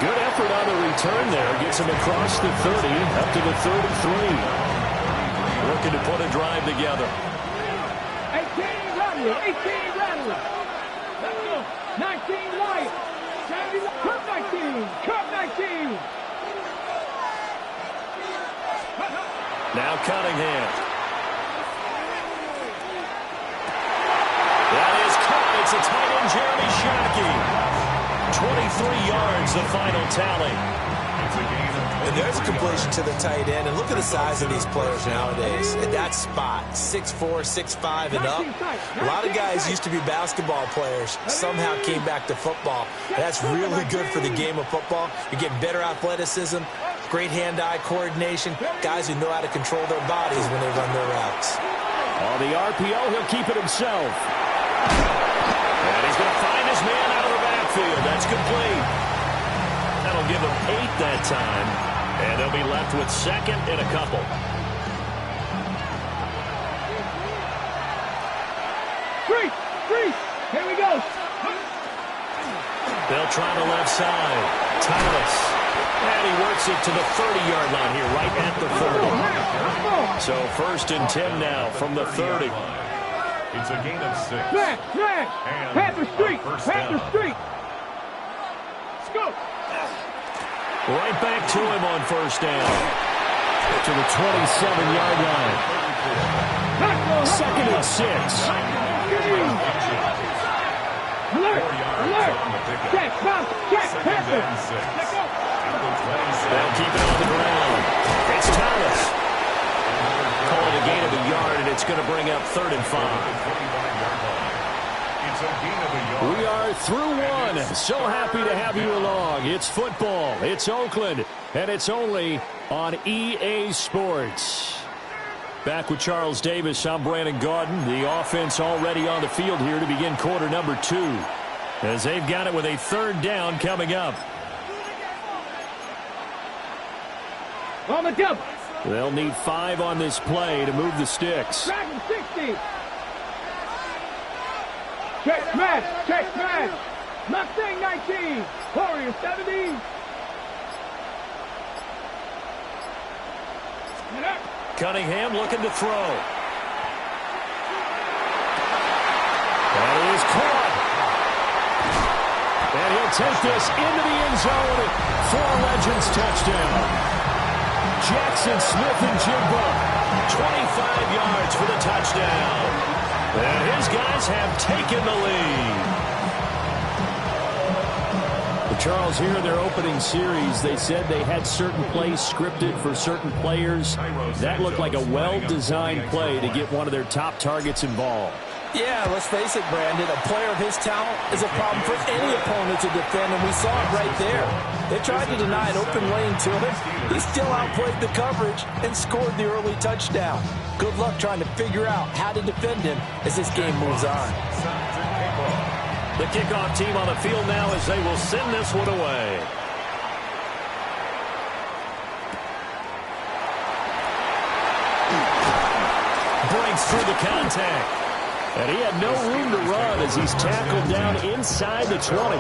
Good effort on the return there. Gets him across the 30, up to the 33. Looking to put a drive together. 18 Rattler, 18 Rattler. Let's go. 19 Wyatt. Curve 19, curve 19. Now Cunningham. That is caught. It's a tight end, Jeremy Shockey. 23 yards, the final tally. And there's a completion to the tight end. And look at the size of these players nowadays. At that spot, 6'4", 6'5", and up. A lot of guys used to be basketball players, somehow came back to football. And that's really good for the game of football. You get better athleticism, great hand-eye coordination, guys who know how to control their bodies when they run their routes. On the RPO, he'll keep it himself. And he's going to find his man out of the backfield. That's complete. That'll give him 8 that time. And they'll be left with second and a couple. Freeze! Here we go. They'll try the left side. Thomas. And he works it to the 30-yard line here, right at the 30. So 1st and 10 now from the 30. It's a gain of 6. Flag. Panther Street. Let's go. Right back to him on 1st down. To the 27-yard line. 2nd and 6. Alert. Check, Panther. They'll keep it on the ground. It's Thomas. Call it a gain of a yard, and it's going to bring up 3rd and 5. We are through one. So happy to have you along. It's football. It's Oakland. And it's only on EA Sports. Back with Charles Davis, I'm Brandon Gaudin. The offense already on the field here to begin quarter number 2. As they've got it with a 3rd down coming up. On the double. They'll need 5 on this play to move the sticks. Dragon 60. Check man. Mustang 19. Warrior 70. Cunningham looking to throw. That is caught. And he'll take this into the end zone for a Legends touchdown. Jackson Smith-Njigba, 25 yards for the touchdown. And his guys have taken the lead. Well, Charles, here in their opening series, they said they had certain plays scripted for certain players. That looked like a well-designed play to get one of their top targets involved. Yeah, let's face it, Brandon. A player of his talent is a problem for any opponent to defend, and we saw it right there. They tried to deny an open lane to him. He still outplayed the coverage and scored the early touchdown. Good luck trying to figure out how to defend him as this game moves on. The kickoff team on the field now as they will send this one away. Breaks through the contact. And he had no room to run as he's tackled down inside the 20.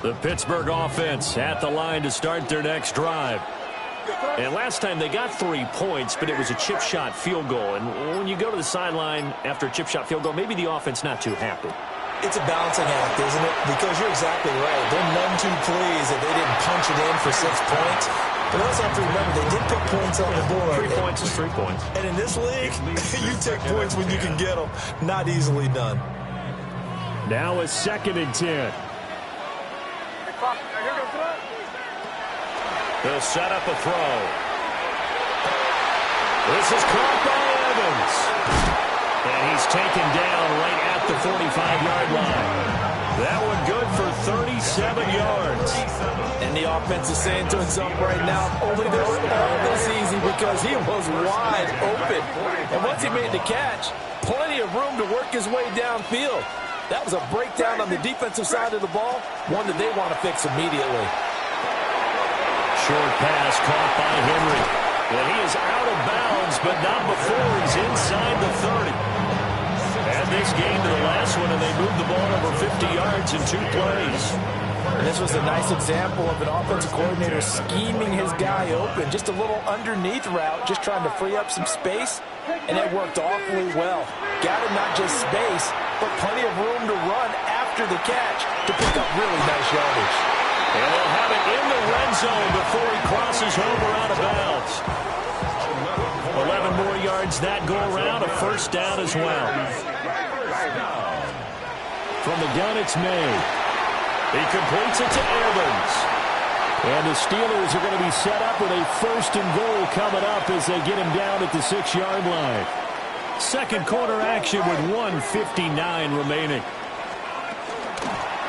The Pittsburgh offense at the line to start their next drive. And last time they got 3 points, but it was a chip shot field goal. And when you go to the sideline after a chip shot field goal, maybe the offense not too happy. It's a balancing act, isn't it? Because you're exactly right. They're none too pleased that they didn't punch it in for 6 points. But also have to remember, they did put points on the board. 3 points is 3 points. And in this league, you take points when you can get them. Not easily done. Now a 2nd and 10. They'll set up a throw. This is caught by Evans. And he's taken down right at the 45-yard line. That one good for 37 yards. And the offense is saying to itself right now, only this all this easy because he was wide open. And once he made the catch, plenty of room to work his way downfield. That was a breakdown on the defensive side of the ball, one that they want to fix immediately. short pass caught by Henry. And he is out of bounds, but not before he's inside the 30. And this game to the last one, and they moved the ball over 50 yards in 2 plays. And this was a nice example of an offensive coordinator scheming his guy open. Just a little underneath route, just trying to free up some space, and it worked awfully well. Got him not just space, but plenty of room to run after the catch to pick up really nice yardage. And they'll have it in the red zone before he crosses over out of bounds. 11 more yards that go around, a first down as well. From the gun, it's May. He completes it to Evans. And the Steelers are going to be set up with a 1st and goal coming up as they get him down at the 6-yard line. Second quarter action with 1:59 remaining.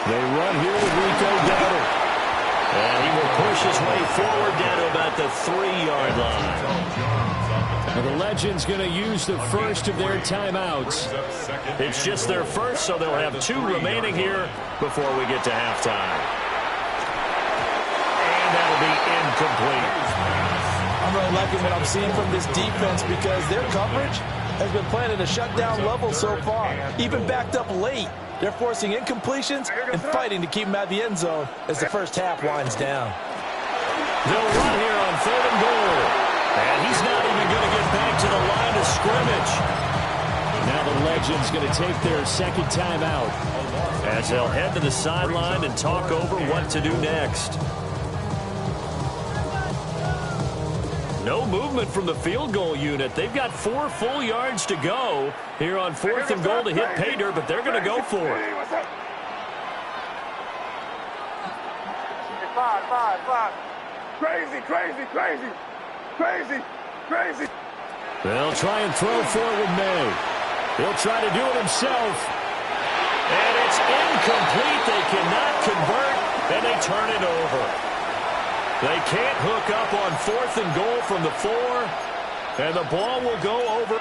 They run here with Rico Dowdle. And he will push his way forward down to about the 3-yard line. And the Legends going to use the first of their timeouts. It's just their first, so they'll have 2 remaining here before we get to halftime. And that'll be incomplete. I'm really liking what I'm seeing from this defense because their coverage has been playing at a shutdown level so far. Even backed up late, they're forcing incompletions and fighting to keep them out of the end zone as the first half winds down. They'll run here on 3rd and goal. And he's not even going to get back to the line of scrimmage. Now the Legends going to take their second timeout as they'll head to the sideline and talk over what to do next. No movement from the field goal unit. They've got 4 full yards to go here on 4th and goal to hit pay dirt, but they're going to go for it. Five. Crazy. They'll try and throw for it with May. He'll try to do it himself. And it's incomplete. They cannot convert, and they turn it over. They can't hook up on 4th and goal from the 4, and the ball will go over.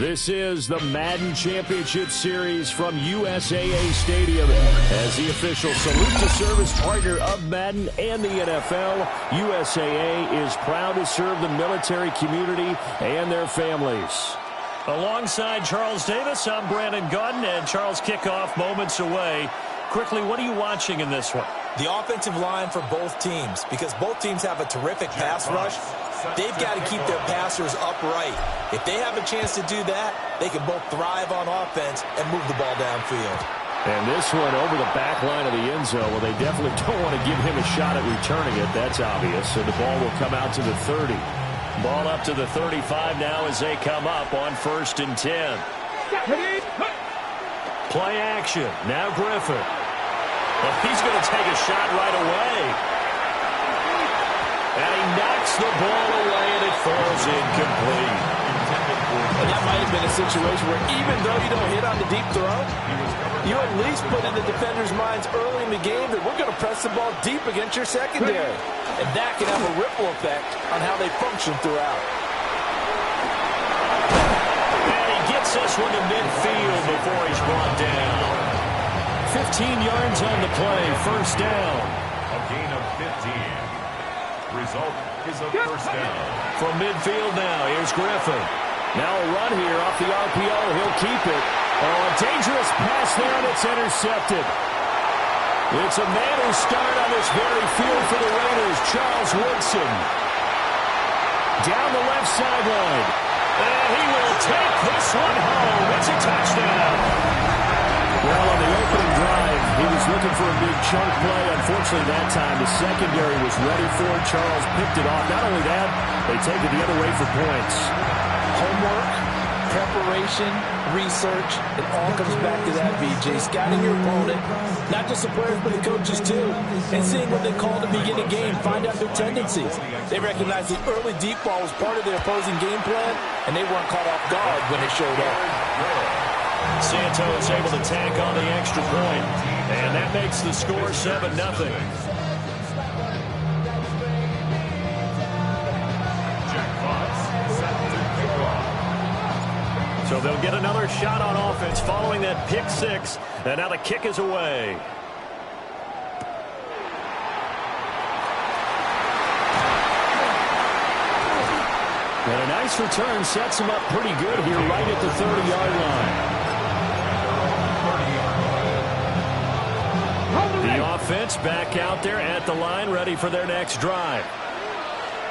This is the Madden Championship Series from USAA Stadium. As the official salute to service partner of Madden and the NFL, USAA is proud to serve the military community and their families. Alongside Charles Davis, I'm Brandon Gaudin, and Charles, kickoff moments away. Quickly, what are you watching in this one? The offensive line for both teams, because both teams have a terrific pass rush. They've got to keep their passers upright. If they have a chance to do that, they can both thrive on offense and move the ball downfield. And this one over the back line of the end zone. Well, they definitely don't want to give him a shot at returning it. That's obvious. So the ball will come out to the 30. Ball up to the 35 now as they come up on 1st and 10. Play action. Now Griffin. Well, he's going to take a shot right away. And he knocks the ball away, and it falls incomplete. And that might have been a situation where even though you don't hit on the deep throw, you at least put in the defenders' minds early in the game that we're going to press the ball deep against your secondary. And that can have a ripple effect on how they function throughout. And he gets this one to midfield before he's brought down. 15 yards on the play, 1st down. A gain of 15. Result is a 1st down. From midfield now, here's Griffin. Now a run here off the RPO. He'll keep it. Oh, a dangerous pass there, and it's intercepted. It's a man who started on this very field for the Raiders, Charles Woodson. Down the left sideline. And he will take this one home. It's a touchdown. Well, on the opening drive, he was looking for a big chunk play. Unfortunately, that time, the secondary was ready for it. Charles picked it off. Not only that, they take it the other way for points. Homework, preparation, research, it all comes back to that, BJ. Scouting your opponent, not just the players, but the coaches, too. And seeing what they call to begin a game, find out their tendencies. They recognized the early deep ball was part of their opposing game plan, and they weren't caught off guard when it showed up. Santos able to tack on the extra point, and that makes the score 7-0. So they'll get another shot on offense following that pick six, and now the kick is away. And a nice return sets him up pretty good here right at the 30-yard line. The offense back out there at the line, ready for their next drive.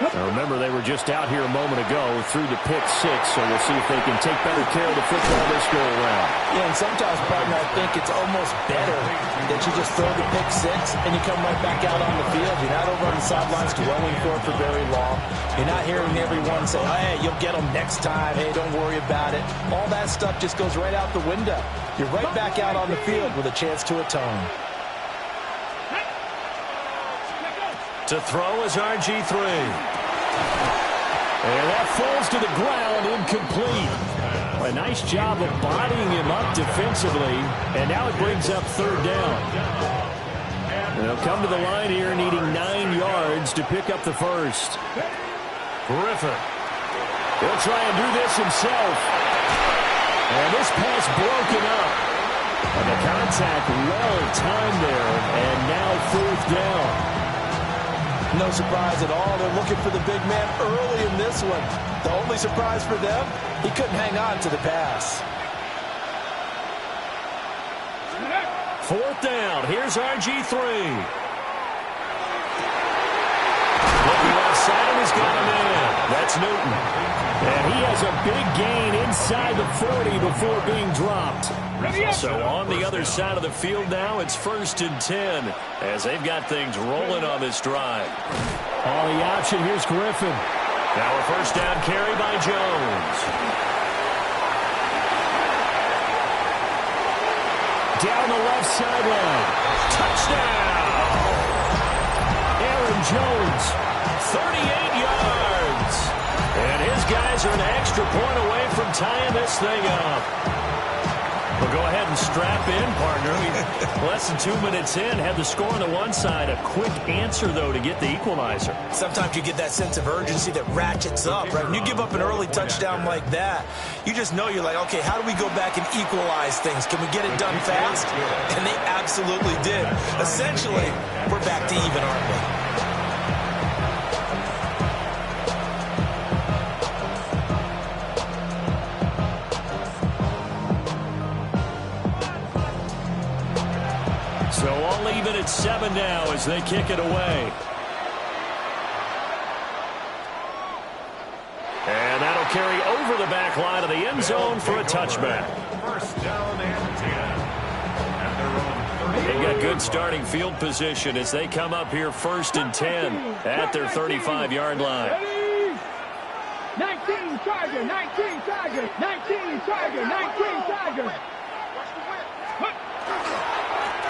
Now remember, they were just out here a moment ago through the pick six, so we'll see if they can take better care of the football this go around. Yeah, and sometimes, partner, I think it's almost better that you just throw the pick six and you come right back out on the field. You're not over on the sidelines dwelling for very long. You're not hearing everyone say, oh, hey, you'll get them next time. Hey, don't worry about it. All that stuff just goes right out the window. You're right back out on the field with a chance to atone. To throw is RG3. And that falls to the ground, incomplete. A nice job of bodying him up defensively, and now it brings up third down. They'll come to the line here needing 9 yards to pick up the first. Griffin. He'll try and do this himself. And this pass broken up. And the contact well timed there, and now fourth down. No surprise at all. They're looking for the big man early in this one. The only surprise for them, he couldn't hang on to the pass. Fourth down. Here's RG3. Looking left side, and he's got him in. That's Newton. And he has a big gain inside the 40 before being dropped. So on the other side of the field now, it's 1st and 10 as they've got things rolling on this drive. On the option, here's Griffin. Now a first down carry by Jones. Down the left sideline. Touchdown! Aaron Jones, 38 yards. And his guys are an extra point away from tying this thing up. Well, go ahead and strap in, partner. Less than 2 minutes in, had the score on the one side. A quick answer, though, to get the equalizer. Sometimes you get that sense of urgency that ratchets up, right? When you give up an early touchdown like that, you just know you're like, okay, how do we go back and equalize things? Can we get it done fast? And they absolutely did. Essentially, we're back to even, aren't we? So all even at 7 now as they kick it away. And that'll carry over the back line of the end zone for a touchback. First down and 10. At their own 30. They've got good starting field position as they come up here 1st and 10 at their 35-yard line. 19 Charger, 19 Charger, 19 Charger, 19 Charger.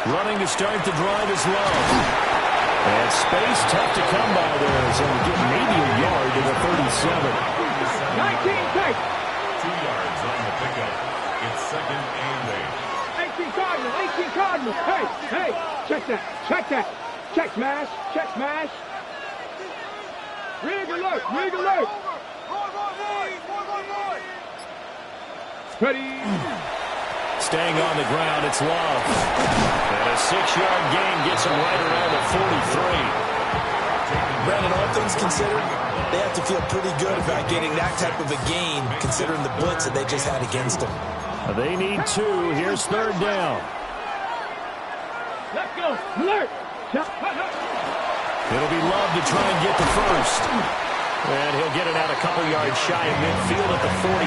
Running to start the drive is Love. And space tough to come by there as they get maybe a yard to the 37. 19 take. 2 yards on the pickup. It's 2nd and 8. 18 Cardinal, 18 Cardinal. Hey, hey, check that, check that. Check smash, check smash. Rig alert, rig alert. Ready. Staying on the ground, it's Love. And a 6-yard gain gets him right around the 43. Brandon, all things considered, they have to feel pretty good about getting that type of a gain, considering the blitz that they just had against them. They need 2. Here's 3rd down. Let's go. Alert. It'll be Love to try and get the first. And he'll get it out a couple yards shy of midfield at the 48.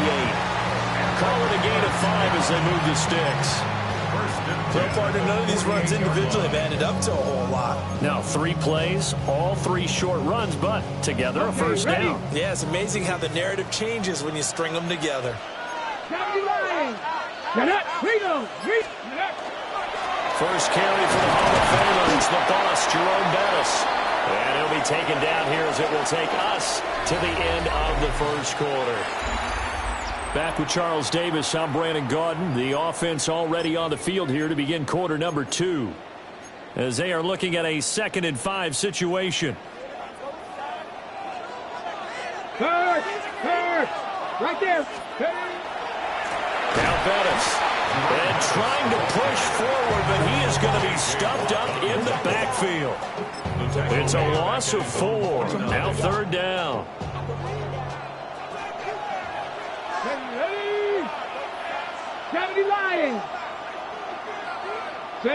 Call it a gain of 5 as they move the sticks. So far, none of these runs individually have added up to a whole lot. Now 3 plays, all 3 short runs, but together a first down. Yeah, it's amazing how the narrative changes when you string them together. First carry for the Hall of Famer. It's the boss, Jerome Bettis. And he'll be taken down here as it will take us to the end of the first quarter. Back with Charles Davis, I'm Brandon Gaudin. The offense already on the field here to begin quarter number 2. As they are looking at a 2nd and 5 situation. Hurt! Right there! Now Bettis. And trying to push forward, but he is going to be stuffed up in the backfield. It's a loss of 4. Now 3rd down. Ready? 70 Lions. 18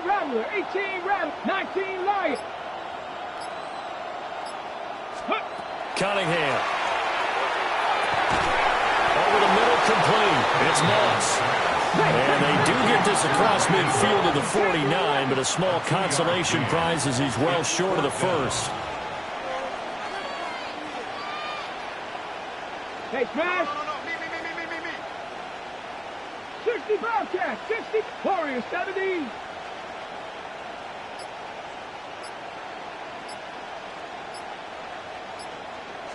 Rattler. 18 Rattler. 19 Lions. Cunningham. Over the middle, complete. It's Moss. And they do get this across midfield to the 49, but a small consolation prize as he's well short of the first. Hey, smash. 60 Bobcats. 60 Warriors. 70.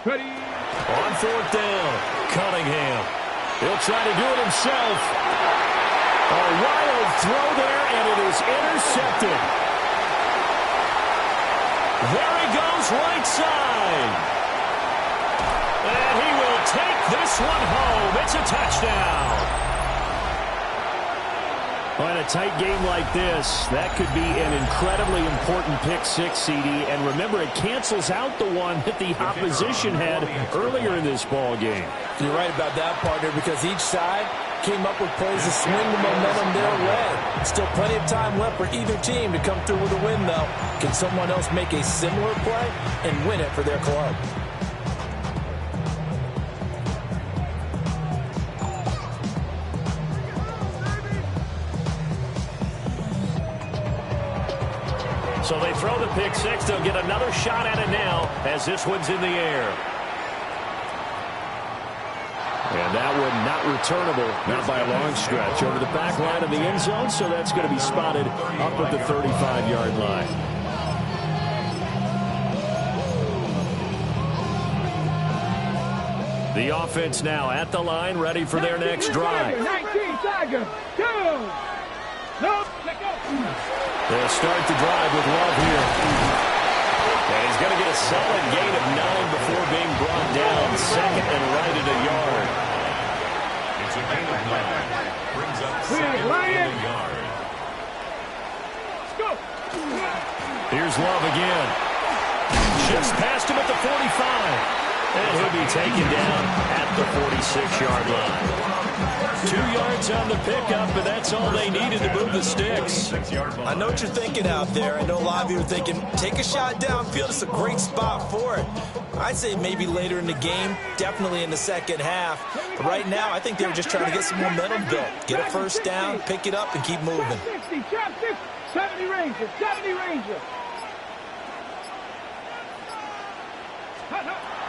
Ready. On 4th down, Cunningham. He'll try to do it himself. A wild throw there, and it is intercepted. There he goes, right side. And he will take this one home. It's a touchdown. On a tight game like this, that could be an incredibly important pick 6, CD. And remember, it cancels out the one that the opposition had earlier in this ball game. You're right about that, partner, because each side came up with plays to swing the momentum their way. Still plenty of time left for either team to come through with a win, though. Can someone else make a similar play and win it for their club? So they throw the pick 6. They'll get another shot at it now as this one's in the air. And that one not returnable, not by a long stretch, over the back line of the end zone, so that's going to be spotted up at the 35-yard line. The offense now at the line, ready for their next drive. 19 Tiger. 2. Nope. They'll start the drive with Love here. And he's going to get a solid gain of 9 before being brought down. 2nd and right at a yard. It's a gain of 9. Brings up 2nd and a yard. Go. Here's Love again. Shifts past him at the 45. And he'll be taken down at the 46-yard line. 2 yards on the pickup, and that's all they needed to move the sticks. I know what you're thinking out there. I know a lot of you are thinking, take a shot downfield. It's a great spot for it. I'd say maybe later in the game, definitely in the second half. But right now, I think they were just trying to get some momentum built. Get a first down, pick it up, and keep moving. 60, 70 Rangers, 70 Rangers.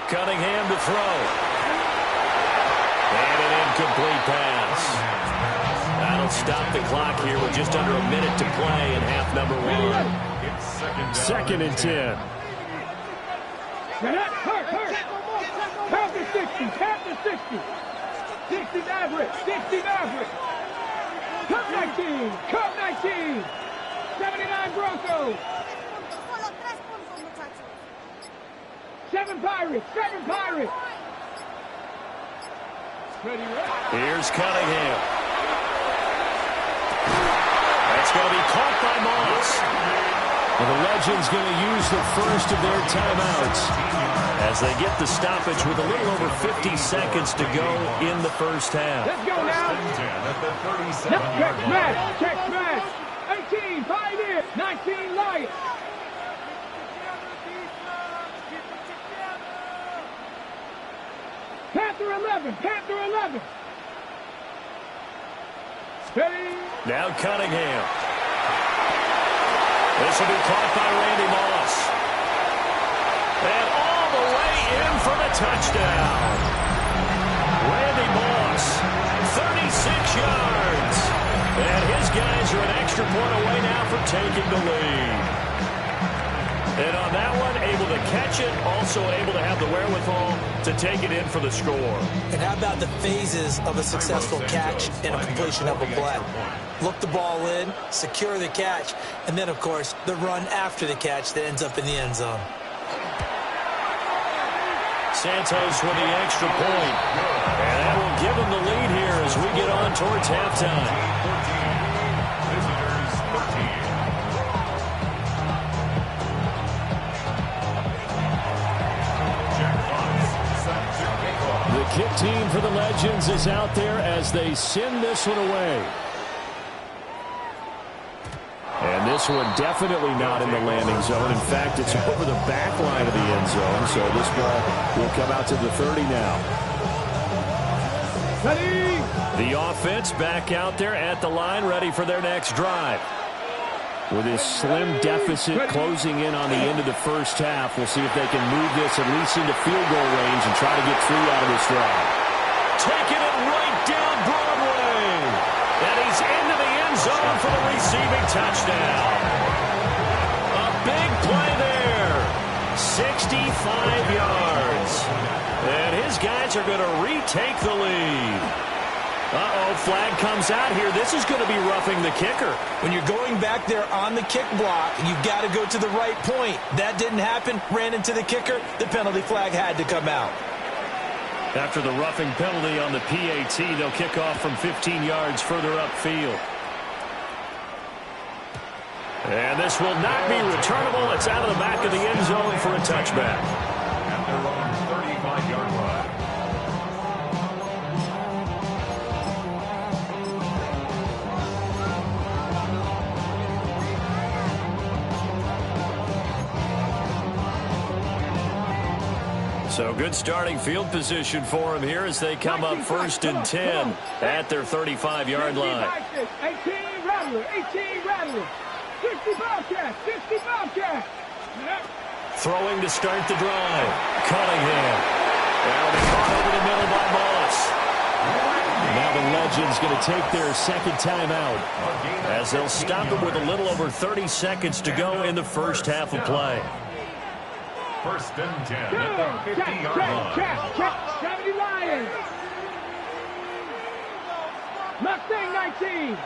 Cunningham to throw. And an incomplete pass. That'll stop the clock here with just under a minute to play in half number 1. It's 2nd and 10. Hurt. Count to 60. 60 Maverick. 60 Maverick. Cup 19. 79 Broncos. 7 Pirates. Here's Cunningham. That's going to be caught by Moss. And the Legends going to use the first of their timeouts as they get the stoppage with a little over 50 seconds to go in the first half. Let's go now. Check smash. 18 Pioneers. 19 Lions. Panther 11. Panther 11. Steady. Now Cunningham. This will be caught by Randy Moss. And all the way in for the touchdown. Randy Moss, 36 yards. And his guys are an extra point away now from taking the lead. And on that one, able to catch it, also able to have the wherewithal to take it in for the score. And how about the phases of a successful catch and a completion of a play? Look the ball in, secure the catch, and then, of course, the run after the catch that ends up in the end zone. Santos with the extra point. And that will give him the lead here as we get on towards halftime. 14. Visitors 13. The kick team for the Legends is out there as they send this one away. And this one definitely not in the landing zone. In fact, it's over the back line of the end zone. So this ball will come out to the 30 now. Ready. The offense back out there at the line, ready for their next drive. With this slim deficit closing in on the end of the first half, we'll see if they can move this at least into field goal range and try to get 3 out of this drive. Taking it right down Broadway. And he's into the end zone for the receiving touchdown. A big play there. 65 yards. And his guys are going to retake the lead. Uh-oh, flag comes out here. This is going to be roughing the kicker. When you're going back there on the kick block, you've got to go to the right point. That didn't happen. Ran into the kicker. The penalty flag had to come out. After the roughing penalty on the PAT, they'll kick off from 15 yards further upfield. And this will not be returnable. It's out of the back of the end zone for a touchback. At their own 35-yard line. So good starting field position for him here as they come up 1st and 10 at their 35-yard line. 18 Rattler, 18 Rattler. 60 Bobcats, 60 Bobcats. Throwing to start the drive. Cunningham. That'll be caught over the middle by Moss. Now the Legends going to take their second timeout as they'll stop it with a little over 30 seconds to go in the first half of play. 1st and 10 at the 50-yard line. Check, 70 Lions. Mustang 19.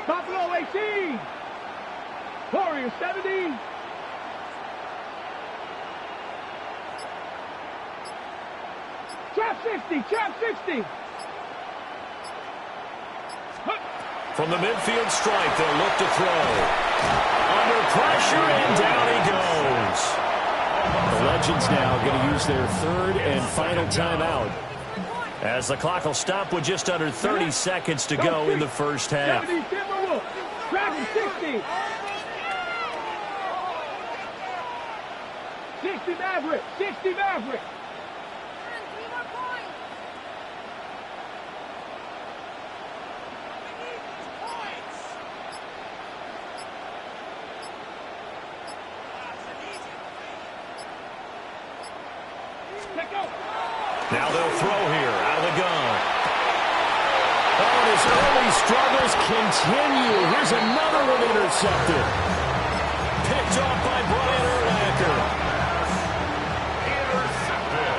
Buffalo 18. Warriors 70. Trap 60. From the midfield stripe, they'll look to throw. Under pressure, and down he goes. The Legends now going to use their 3rd and final timeout as the clock will stop with just under 30 seconds to go in the first half. 70 Timberwolves. Trap 60. 60 Maverick. 60 Maverick. Now they'll throw here out of the gun. Oh, and his early struggles continue. Here's another one intercepted. Picked off by Brian Urlacher. Intercepted.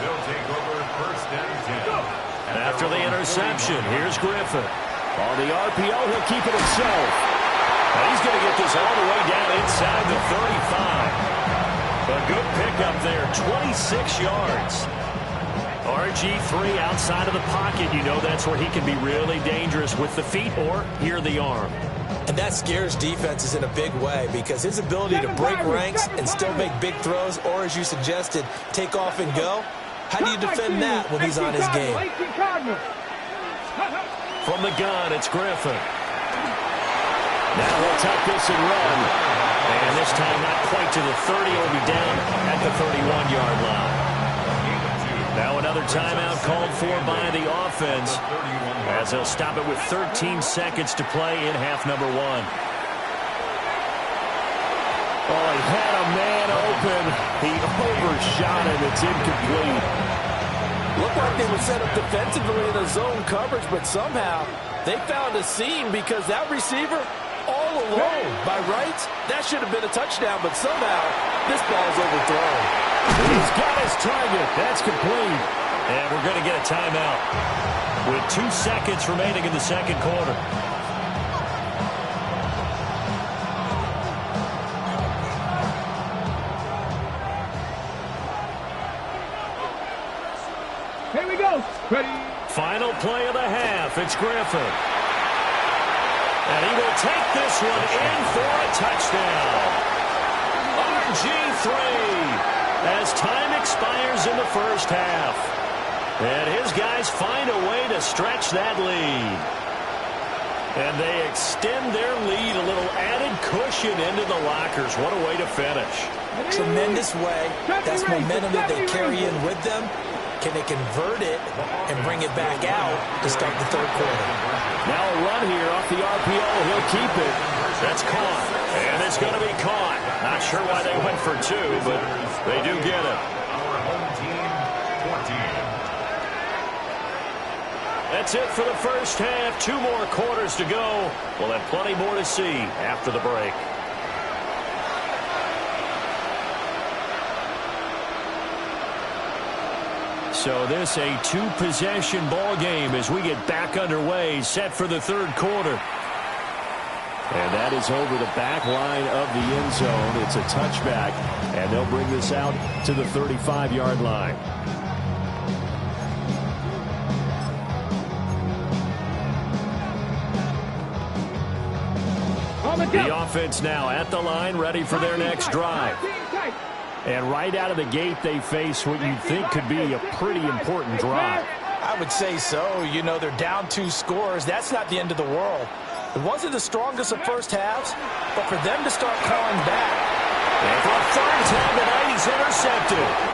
They'll take over 1st and 10. After the interception, here's Griffin. On the RPO, he'll keep it himself. And he's going to get this all the way down inside the 35. A good pickup there, 26 yards. RG3 outside of the pocket. You know that's where he can be really dangerous with the feet or here the arm. And that scares defenses in a big way because his ability to break ranks and still make big throws or, as you suggested, take off and go. How do you defend that when he's on his game? From the gun, it's Griffin. Now he'll tuck this and run. And this time not quite to the 30. Will be down at the 31-yard line. Now another timeout called for by the offense as they'll stop it with 13 seconds to play in half number 1. Oh, he had a man open. He overshot him. It's incomplete. Looked like they were set up defensively in a zone coverage, but somehow they found a seam because that receiver all alone. By rights, that should have been a touchdown, but somehow this ball's overthrown. He's got his target. That's complete. And we're going to get a timeout with 2 seconds remaining in the second quarter. Here we go. Ready. Final play of the half. It's Griffin. And he will take this one in for a touchdown. RG3 as time expires in the first half. And his guys find a way to stretch that lead. And they extend their lead, a little added cushion into the lockers. What a way to finish. Tremendous way. That's momentum that they carry in with them. Can they convert it and bring it back out to start the third quarter? Now a run here off the RPO. He'll keep it. That's caught. And it's going to be caught. Not sure why they went for 2, but they do get it. Our home team, 14. That's it for the first half. 2 more quarters to go. We'll have plenty more to see after the break. So this a 2-possession ball game as we get back underway, set for the third quarter. And that is over the back line of the end zone. It's a touchback, and they'll bring this out to the 35-yard line. The offense now at the line, ready for their next drive. And right out of the gate, they face what you'd think could be a pretty important drive. I would say so. You know, they're down 2 scores. That's not the end of the world. It wasn't the strongest of first halves, but for them to start calling back. And for a third time tonight, he's intercepted.